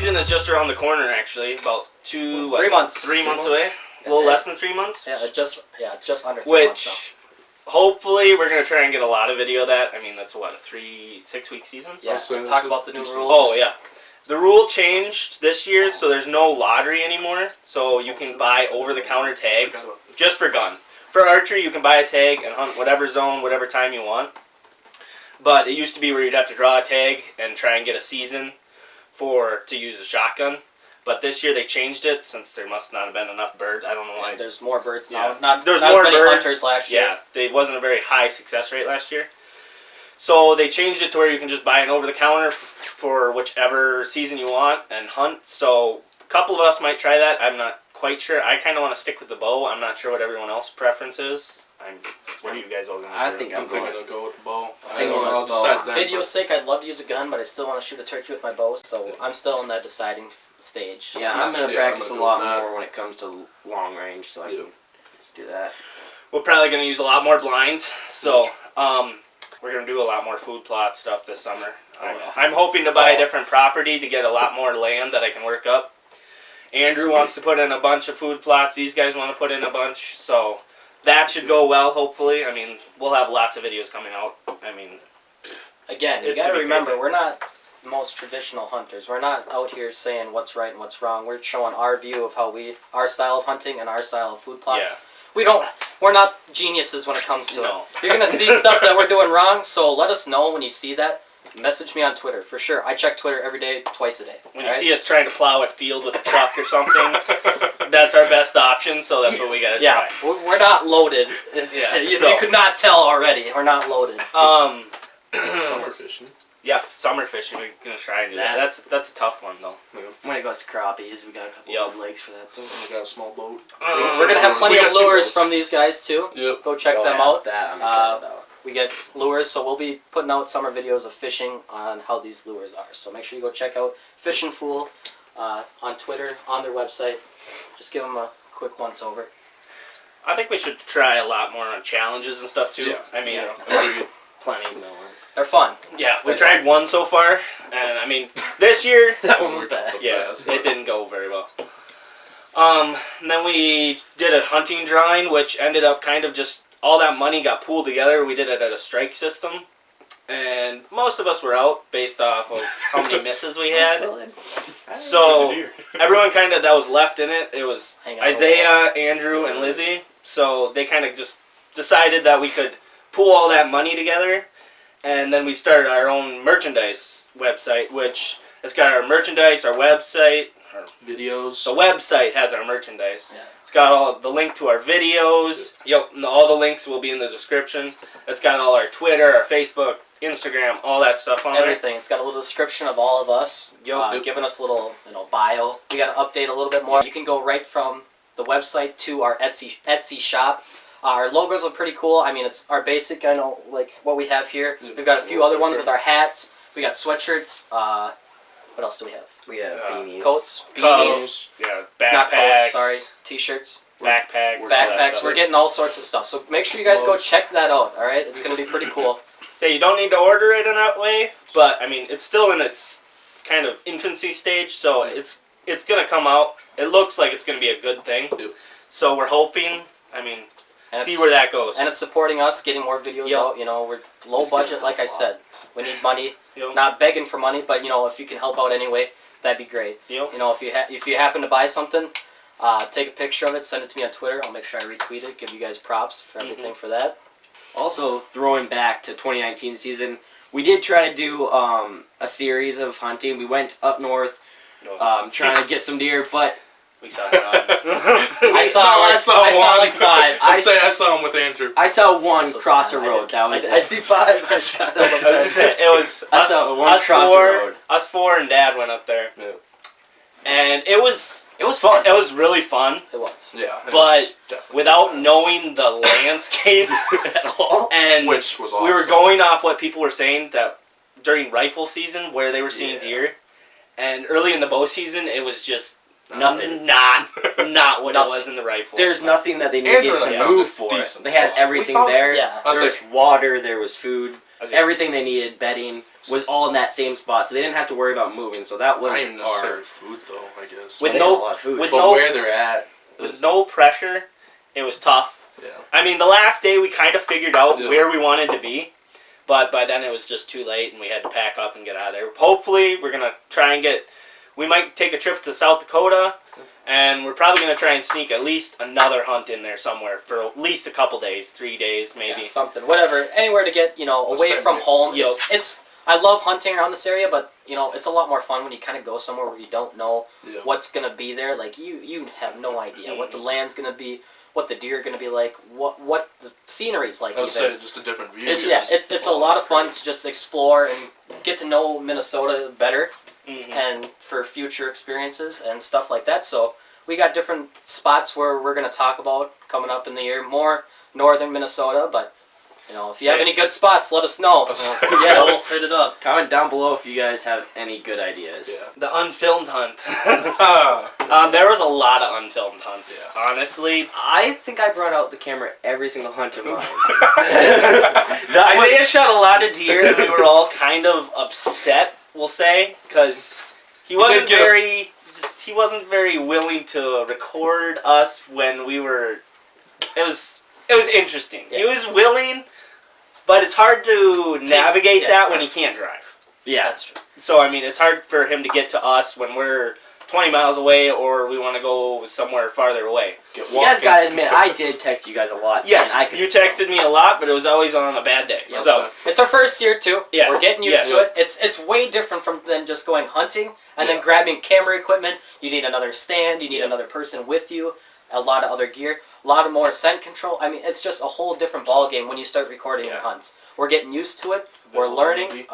season is just around the corner, actually. About 3 months. 3 months away. A little less than 3 months. Yeah, it's just under 3 months. Which, hopefully, we're gonna try and get a lot of video of that. I mean, that's what, a 6-week season. Yeah. Talk about the new rules. Oh yeah. The rule changed this year, so there's no lottery anymore. So you can buy over-the-counter tags just for gun. For archery, you can buy a tag and hunt whatever zone, whatever time you want. But it used to be where you'd have to draw a tag and try and get a season to use a shotgun. But this year they changed it since there must not have been enough birds. I don't know why. There's more birds now. Yeah. There's not more as many birds. hunters last year. Yeah, there wasn't a very high success rate last year. So they changed it to where you can just buy an over-the-counter for whichever season you want and hunt. So a couple of us might try that. I'm not quite sure. I kind of want to stick with the bow. I'm not sure what everyone else's preference is. What are you guys all going to do? I think I'm going to go with the bow. I'll decide that. Video's sake, I'd love to use a gun, but I still want to shoot a turkey with my bow, so I'm still in that deciding stage. Yeah, I'm going to practice a lot more when it comes to long range, so I can do that. We're probably going to use a lot more blinds, so we're going to do a lot more food plot stuff this summer. I'm hoping to buy a different property to get a lot more land that I can work up. Andrew wants to put in a bunch of food plots. These guys want to put in a bunch, so that should go well, hopefully. I mean, we'll have lots of videos coming out. I mean, again, you got to remember, we're not the most traditional hunters. We're not out here saying what's right and what's wrong. We're showing our view of our style of hunting and our style of food plots. Yeah. We're not geniuses when it comes to it. You're going to see stuff that we're doing wrong, so let us know when you see that. Message me on Twitter, for sure. I check Twitter every day, twice a day. When you see us trying to plow a field with a truck or something, that's our best option, so that's what we got to try. Yeah, we're not loaded. Yeah, you could not tell already. We're not loaded. Summer fishing. Yeah, summer fishing. We're going to try and do that. That's a tough one, though. Yeah. When it goes to crappies, we got a couple of legs for that thing. We got a small boat. We're going to have plenty of lures from these guys, too. Yep. Go check them out. That I'm excited about. We get lures, so we'll be putting out summer videos of fishing on how these lures are. So make sure you go check out Fishin' Fool on Twitter, on their website. Just give them a quick once-over. I think we should try a lot more on challenges and stuff, too. Yeah. I mean, plenty more. They're fun. Yeah, we tried one so far, and I mean, this year... that one was bad. Yeah, it didn't go very well. And then we did a hunting drawing, which ended up kind of just... all that money got pooled together. We did it at a strike system, and most of us were out based off of how many misses we had. So everyone kind of that was left in it. It was Isaiah, Andrew, and Lizzie. So they kind of just decided that we could pool all that money together, and then we started our own merchandise website, which it's got our merchandise, our website, our videos. The website has our merchandise. Yeah. It's got all the link to our videos. Yep, all the links will be in the description. It's got all our Twitter, our Facebook, Instagram, all that stuff on everything. It's got a little description of all of us, giving us a little bio. We got to update a little bit more. You can go right from the website to our Etsy shop. Our logos are pretty cool. I mean, it's our basic, like what we have here. We've got a few other ones with our hats. We got sweatshirts. What else do we have? We have beanies. Coats. Beanies. Yeah, backpacks. Not coats, sorry. T-shirts. Backpacks. We're getting all sorts of stuff. So make sure you guys go check that out, alright? It's going to be pretty cool. So you don't need to order it in that way, but I mean, it's still in its kind of infancy stage, so it's going to come out. It looks like it's going to be a good thing. So we're hoping, I mean, see where that goes. And it's supporting us, getting more videos out. You know, we're low budget, like I said. We need money. Not begging for money, but, if you can help out anyway, that'd be great. If you happen to buy something, take a picture of it, send it to me on Twitter. I'll make sure I retweet it, give you guys props for everything for that. Also, throwing back to 2019 season, we did try to do a series of hunting. We went up north trying to get some deer, but... We saw none. I saw like 5. I saw him with Andrew. I saw one cross a road. That was I see 5. It was us 4 and Dad went up there. Yeah. And it was fun. It was really fun. It was. Yeah. But without knowing the landscape at all, and which was awesome. We were going off what people were saying that during rifle season where they were seeing deer, and early in the bow season it was just nothing. Not what it was in the rifle. There's nothing that they needed to move for. They had everything there. There was water. There was food. Everything they needed. Bedding. was all in that same spot, so they didn't have to worry about moving. So that was not even necessarily food though, I guess. With a lot of food. with but no, where they're at, with no pressure, it was tough. yeah. I mean, the last day we kind of figured out Yeah. where we wanted to be, but by then it was just too late and we had to pack up and get out of there. Hopefully, we're going to try and we might take a trip to South Dakota, and we're probably going to try and sneak at least another hunt in there somewhere for at least a couple days, 3 days maybe. Yeah, something, whatever, anywhere to get, away from home. It's I love hunting around this area, but it's a lot more fun when you kind of go somewhere where you don't know what's gonna be there. Like you have no idea what the land's gonna be, what the deer are gonna be like, what the scenery's like. I would say just a different view. It's a lot of fun to just explore and get to know Minnesota better, and for future experiences and stuff like that. So we got different spots where we're gonna talk about coming up in the year, more northern Minnesota, but. If you have any good spots, let us know. Yeah, we'll hit it up. Comment down below if you guys have any good ideas. Yeah. The unfilmed hunt. There was a lot of unfilmed hunts, honestly. I think I brought out the camera every single hunt of mine. Isaiah shot a lot of deer, and we were all kind of upset, we'll say, because he wasn't very willing to record us when we were. It was interesting. Yeah. He was willing, but it's hard to navigate that when he can't drive. Yeah, that's true. So I mean, it's hard for him to get to us when we're 20 miles away, or we want to go somewhere farther away. You guys gotta admit, I did text you guys a lot. Yeah, you texted me a lot, but it was always on a bad day. Yep. So it's our first year too. Yes. We're getting used to it. It's way different than just going hunting and then grabbing camera equipment. You need another stand. You need another person with you. A lot of other gear. A lot of more scent control. I mean, it's just a whole different ballgame when you start recording your hunts. We're getting used to it. We're learning,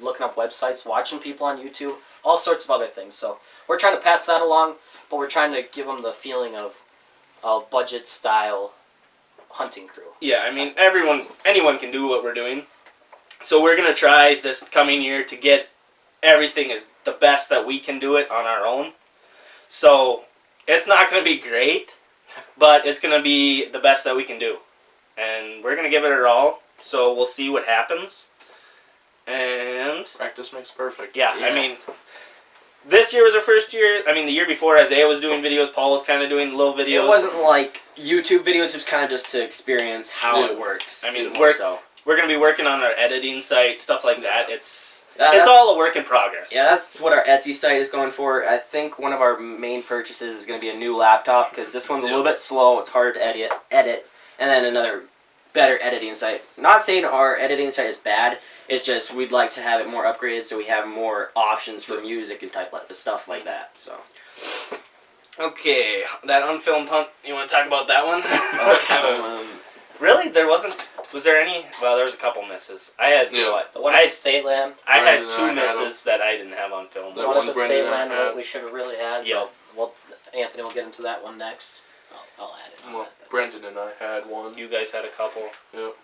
looking up websites, watching people on YouTube, all sorts of other things. So we're trying to pass that along, but we're trying to give them the feeling of a budget-style hunting crew. Yeah, I mean, anyone can do what we're doing. So we're going to try this coming year to get everything as the best that we can do it on our own. So it's not going to be great, but it's going to be the best that we can do. And we're going to give it our all, so we'll see what happens. And practice makes perfect. Yeah, I mean, this year was our first year. I mean, the year before, Isaiah was doing videos. Paul was kind of doing little videos. It wasn't like YouTube videos. It was kind of just to experience how it works. I mean, we're going to be working on our editing site, stuff like that. It's That's all a work in progress. Yeah, that's what our Etsy site is going for. I think one of our main purchases is going to be a new laptop because this one's a little bit slow. It's hard to edit, and then another better editing site. Not saying our editing site is bad. It's just we'd like to have it more upgraded so we have more options for music and stuff like that. So. Okay, that unfilmed hunt. You want to talk about that one? Really? There wasn't. Was there any? Well, there was a couple misses. I had what? The one at the state land. I had two misses that I didn't have on film. The one at the state land what we should have really had. Yep. Well, Anthony will get into that one next. I'll add it. Well, Brendan and I had one. You guys had a couple. Yep.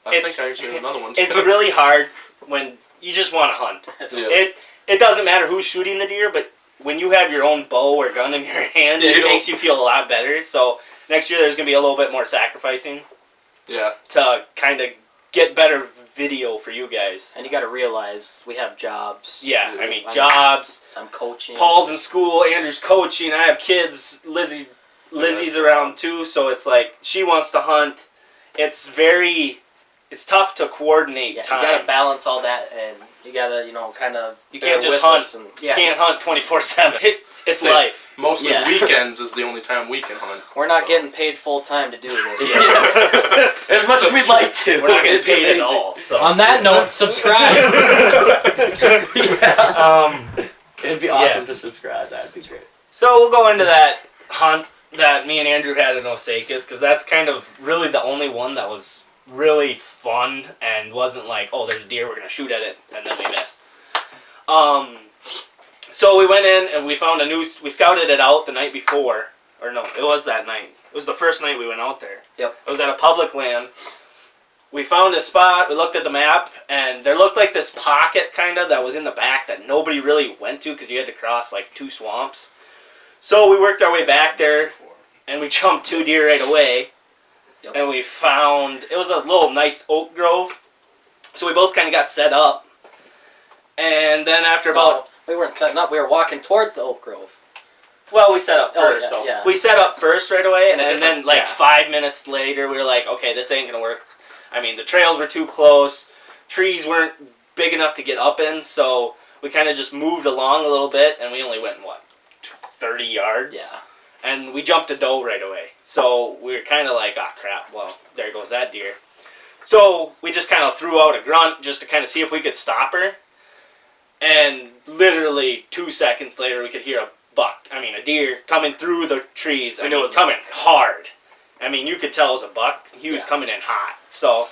I think I actually had another one. It's really hard when you just want to hunt. It doesn't matter who's shooting the deer, but when you have your own bow or gun in your hand, it makes you feel a lot better. So next year there's going to be a little bit more sacrificing. Yeah. To kind of get better video for you guys. And you got to realize we have jobs. Yeah, I mean jobs. I'm coaching. Paul's in school. Andrew's coaching. I have kids. Lizzie's around too, so it's like she wants to hunt. It's tough to coordinate time. You got to balance all that, and you got to kind of. You can't just hunt. You can't hunt 24/7. It's life. Mostly weekends is the only time we can hunt. We're not getting paid full time to do this. As much as we'd like to. We're not getting paid at all. So. On that note, subscribe. It'd be awesome to subscribe. That'd be great. So we'll go into that hunt that me and Andrew had in Osakas, because that's kind of really the only one that was really fun and wasn't like, oh, there's a deer, we're going to shoot at it, and then we missed. So we went in and we found we scouted it out the night before. Or no, it was that night. It was the first night we went out there. Yep. It was at a public land. We found a spot, we looked at the map, and there looked like this pocket kind of that was in the back that nobody really went to because you had to cross like 2 swamps. So we worked our way back there, and we jumped 2 deer right away. Yep. And we found, it was a little nice oak grove. So we both kind of got set up. And then after about... We weren't setting up. We were walking towards the oak grove. Well, we set up Oh, first, yeah, though. yeah. We set up first right away, And and it then, was- like, yeah. 5 minutes later, we were like, okay, this ain't gonna work. I mean, the trails were too close. Trees weren't big enough to get up in, so we kind of just moved along a little bit, and we only went, 30 yards? Yeah. And we jumped a doe right away. So we were kind of like, ah, crap, well, there goes that deer. So we just kind of threw out a grunt just to kind of see if we could stop her. And literally 2 seconds later, we could hear a deer coming through the trees. And it was coming hard. I mean, you could tell it was a buck. He was coming in hot. So